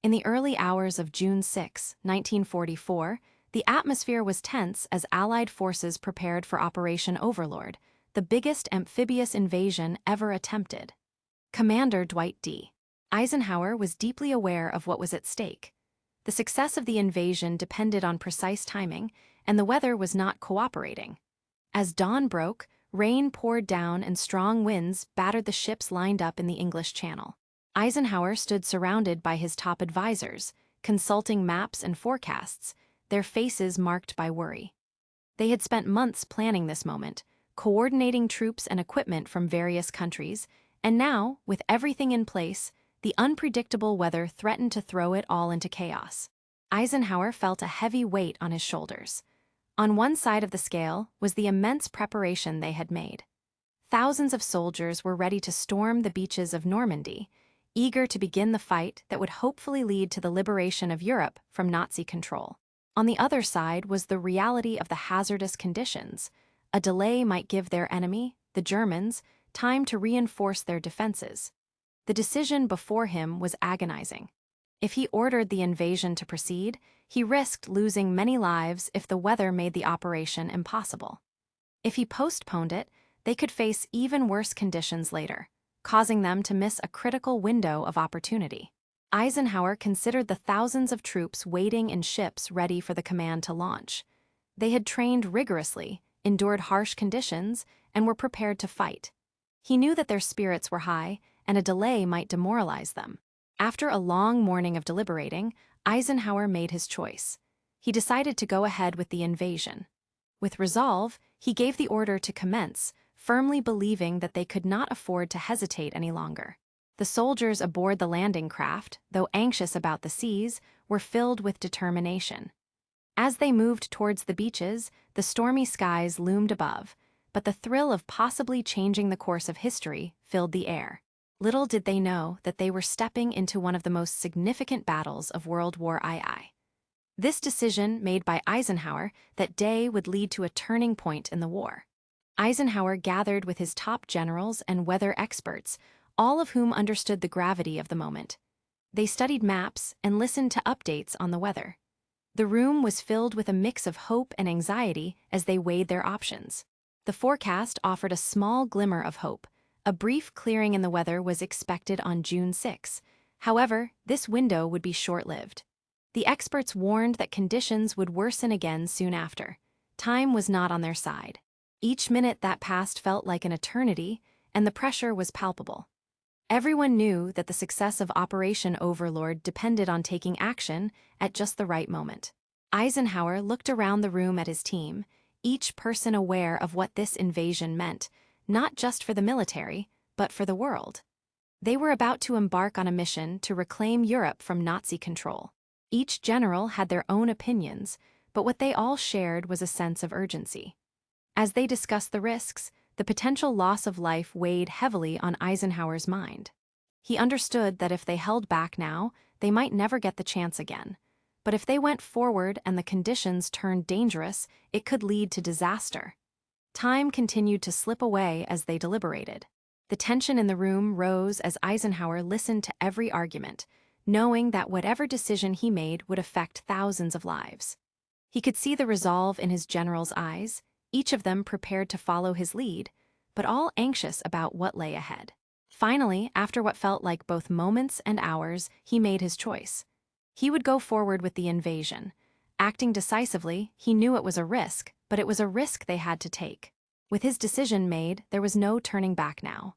In the early hours of June 6, 1944, the atmosphere was tense as Allied forces prepared for Operation Overlord, the biggest amphibious invasion ever attempted. Commander Dwight D. Eisenhower was deeply aware of what was at stake. The success of the invasion depended on precise timing, and the weather was not cooperating. As dawn broke, rain poured down and strong winds battered the ships lined up in the English Channel. Eisenhower stood surrounded by his top advisors, consulting maps and forecasts, their faces marked by worry. They had spent months planning this moment, coordinating troops and equipment from various countries, and now, with everything in place, the unpredictable weather threatened to throw it all into chaos. Eisenhower felt a heavy weight on his shoulders. On one side of the scale was the immense preparation they had made. Thousands of soldiers were ready to storm the beaches of Normandy, eager to begin the fight that would hopefully lead to the liberation of Europe from Nazi control. On the other side was the reality of the hazardous conditions. A delay might give their enemy, the Germans, time to reinforce their defenses. The decision before him was agonizing. If he ordered the invasion to proceed, he risked losing many lives if the weather made the operation impossible. If he postponed it, they could face even worse conditions later, causing them to miss a critical window of opportunity. Eisenhower considered the thousands of troops waiting in ships ready for the command to launch. They had trained rigorously, endured harsh conditions, and were prepared to fight. He knew that their spirits were high, and a delay might demoralize them. After a long morning of deliberating, Eisenhower made his choice. He decided to go ahead with the invasion. With resolve, he gave the order to commence, firmly believing that they could not afford to hesitate any longer. The soldiers aboard the landing craft, though anxious about the seas, were filled with determination. As they moved towards the beaches, the stormy skies loomed above, but the thrill of possibly changing the course of history filled the air. Little did they know that they were stepping into one of the most significant battles of World War II. This decision made by Eisenhower that day would lead to a turning point in the war. Eisenhower gathered with his top generals and weather experts, all of whom understood the gravity of the moment. They studied maps and listened to updates on the weather. The room was filled with a mix of hope and anxiety as they weighed their options. The forecast offered a small glimmer of hope. A brief clearing in the weather was expected on June 6. However, this window would be short-lived. The experts warned that conditions would worsen again soon after. Time was not on their side. Each minute that passed felt like an eternity, and the pressure was palpable. Everyone knew that the success of Operation Overlord depended on taking action at just the right moment. Eisenhower looked around the room at his team, each person aware of what this invasion meant, not just for the military, but for the world. They were about to embark on a mission to reclaim Europe from Nazi control. Each general had their own opinions, but what they all shared was a sense of urgency. As they discussed the risks, the potential loss of life weighed heavily on Eisenhower's mind. He understood that if they held back now, they might never get the chance again. But if they went forward and the conditions turned dangerous, it could lead to disaster. Time continued to slip away as they deliberated. The tension in the room rose as Eisenhower listened to every argument, knowing that whatever decision he made would affect thousands of lives. He could see the resolve in his generals' eyes, each of them prepared to follow his lead, but all anxious about what lay ahead. Finally, after what felt like both moments and hours, he made his choice. He would go forward with the invasion. Acting decisively, he knew it was a risk, but it was a risk they had to take. With his decision made, there was no turning back now.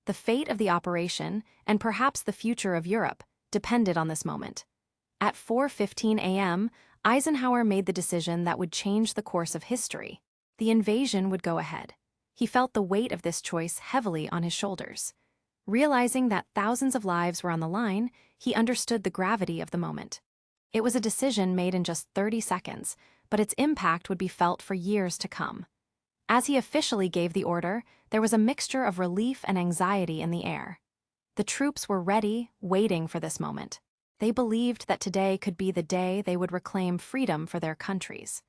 The fate of the operation, and perhaps the future of Europe, depended on this moment. At 4:15 a.m., Eisenhower made the decision that would change the course of history. The invasion would go ahead. He felt the weight of this choice heavily on his shoulders. Realizing that thousands of lives were on the line, he understood the gravity of the moment. It was a decision made in just 30 seconds, but its impact would be felt for years to come. As he officially gave the order, there was a mixture of relief and anxiety in the air. The troops were ready, waiting for this moment. They believed that today could be the day they would reclaim freedom for their countries.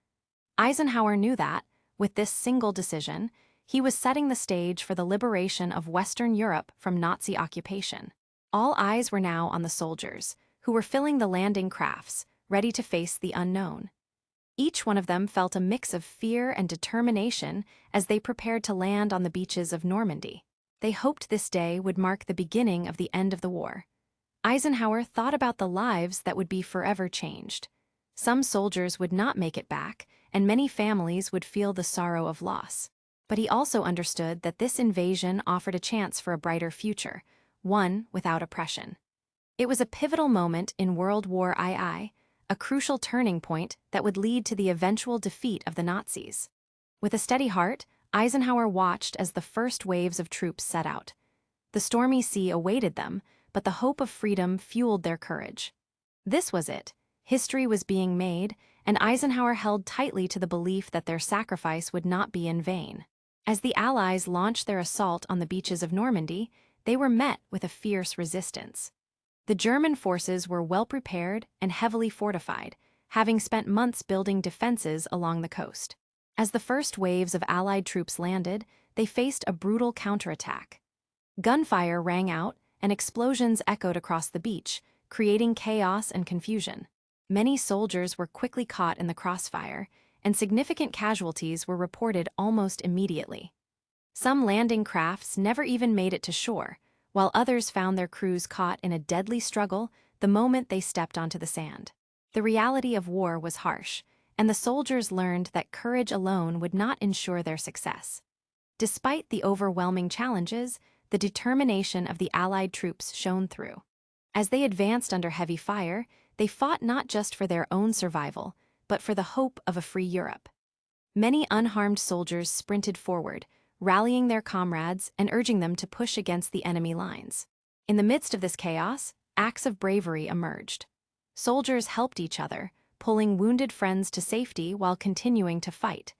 Eisenhower knew that, with this single decision, he was setting the stage for the liberation of Western Europe from Nazi occupation. All eyes were now on the soldiers, who were filling the landing crafts, ready to face the unknown. Each one of them felt a mix of fear and determination as they prepared to land on the beaches of Normandy. They hoped this day would mark the beginning of the end of the war. Eisenhower thought about the lives that would be forever changed. Some soldiers would not make it back, and many families would feel the sorrow of loss. But he also understood that this invasion offered a chance for a brighter future, one without oppression. It was a pivotal moment in World War II, a crucial turning point that would lead to the eventual defeat of the Nazis. With a steady heart, Eisenhower watched as the first waves of troops set out. The stormy sea awaited them, but the hope of freedom fueled their courage. This was it. History was being made, and Eisenhower held tightly to the belief that their sacrifice would not be in vain. As the Allies launched their assault on the beaches of Normandy, they were met with a fierce resistance. The German forces were well prepared and heavily fortified, having spent months building defenses along the coast. As the first waves of Allied troops landed, they faced a brutal counterattack. Gunfire rang out, and explosions echoed across the beach, creating chaos and confusion. Many soldiers were quickly caught in the crossfire, and significant casualties were reported almost immediately. Some landing crafts never even made it to shore, while others found their crews caught in a deadly struggle the moment they stepped onto the sand. The reality of war was harsh, and the soldiers learned that courage alone would not ensure their success. Despite the overwhelming challenges, the determination of the Allied troops shone through. As they advanced under heavy fire, they fought not just for their own survival, but for the hope of a free Europe. Many unharmed soldiers sprinted forward, rallying their comrades and urging them to push against the enemy lines. In the midst of this chaos, acts of bravery emerged. Soldiers helped each other, pulling wounded friends to safety while continuing to fight.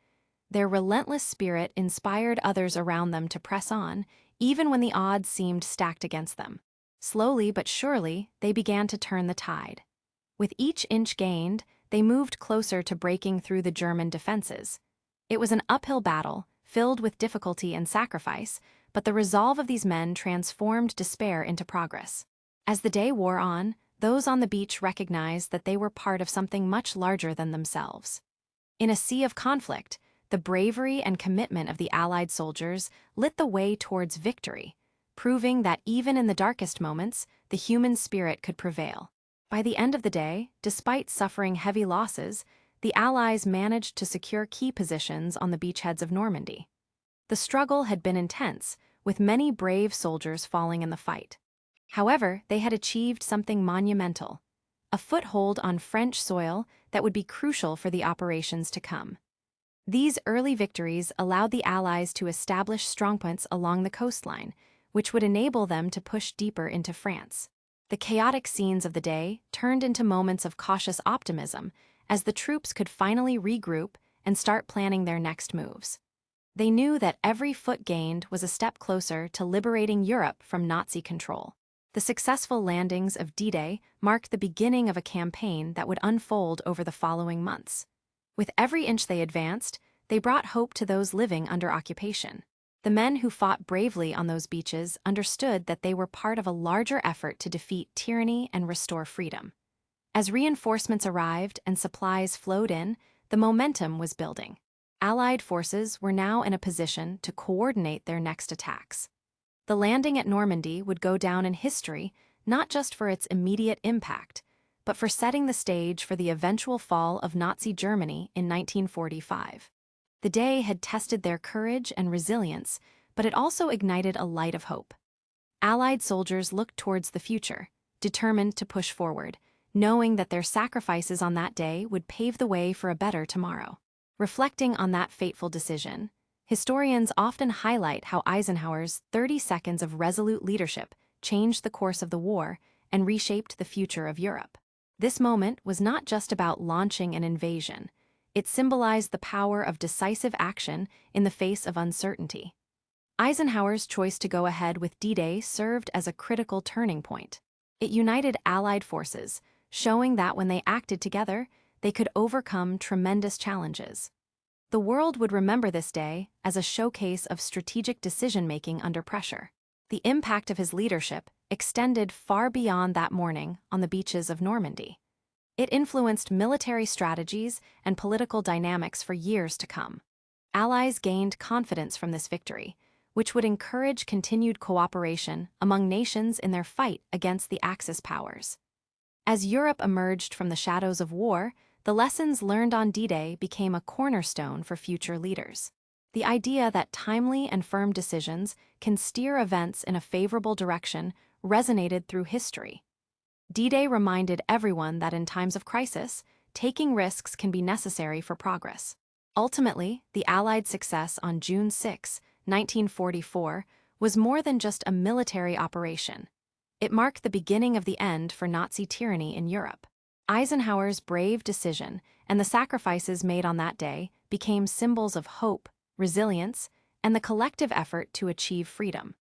Their relentless spirit inspired others around them to press on, even when the odds seemed stacked against them. Slowly but surely, they began to turn the tide. With each inch gained, they moved closer to breaking through the German defenses. It was an uphill battle, filled with difficulty and sacrifice, but the resolve of these men transformed despair into progress. As the day wore on, those on the beach recognized that they were part of something much larger than themselves. In a sea of conflict, the bravery and commitment of the Allied soldiers lit the way towards victory, proving that even in the darkest moments, the human spirit could prevail. By the end of the day, despite suffering heavy losses, the Allies managed to secure key positions on the beachheads of Normandy. The struggle had been intense, with many brave soldiers falling in the fight. However, they had achieved something monumental, a foothold on French soil that would be crucial for the operations to come. These early victories allowed the Allies to establish strongpoints along the coastline, which would enable them to push deeper into France. The chaotic scenes of the day turned into moments of cautious optimism as the troops could finally regroup and start planning their next moves. They knew that every foot gained was a step closer to liberating Europe from Nazi control. The successful landings of D-Day marked the beginning of a campaign that would unfold over the following months. With every inch they advanced, they brought hope to those living under occupation. The men who fought bravely on those beaches understood that they were part of a larger effort to defeat tyranny and restore freedom. As reinforcements arrived and supplies flowed in, the momentum was building. Allied forces were now in a position to coordinate their next attacks. The landing at Normandy would go down in history not just for its immediate impact, but for setting the stage for the eventual fall of Nazi Germany in 1945. The day had tested their courage and resilience, but it also ignited a light of hope. Allied soldiers looked towards the future, determined to push forward, knowing that their sacrifices on that day would pave the way for a better tomorrow. Reflecting on that fateful decision, historians often highlight how Eisenhower's 30 seconds of resolute leadership changed the course of the war and reshaped the future of Europe. This moment was not just about launching an invasion. It symbolized the power of decisive action in the face of uncertainty. Eisenhower's choice to go ahead with D-Day served as a critical turning point. It united Allied forces, showing that when they acted together, they could overcome tremendous challenges. The world would remember this day as a showcase of strategic decision-making under pressure. The impact of his leadership extended far beyond that morning on the beaches of Normandy. It influenced military strategies and political dynamics for years to come. Allies gained confidence from this victory, which would encourage continued cooperation among nations in their fight against the Axis powers. As Europe emerged from the shadows of war, the lessons learned on D-Day became a cornerstone for future leaders. The idea that timely and firm decisions can steer events in a favorable direction resonated through history. D-Day reminded everyone that in times of crisis, taking risks can be necessary for progress. Ultimately, the Allied success on June 6, 1944, was more than just a military operation. It marked the beginning of the end for Nazi tyranny in Europe. Eisenhower's brave decision and the sacrifices made on that day became symbols of hope, resilience, and the collective effort to achieve freedom.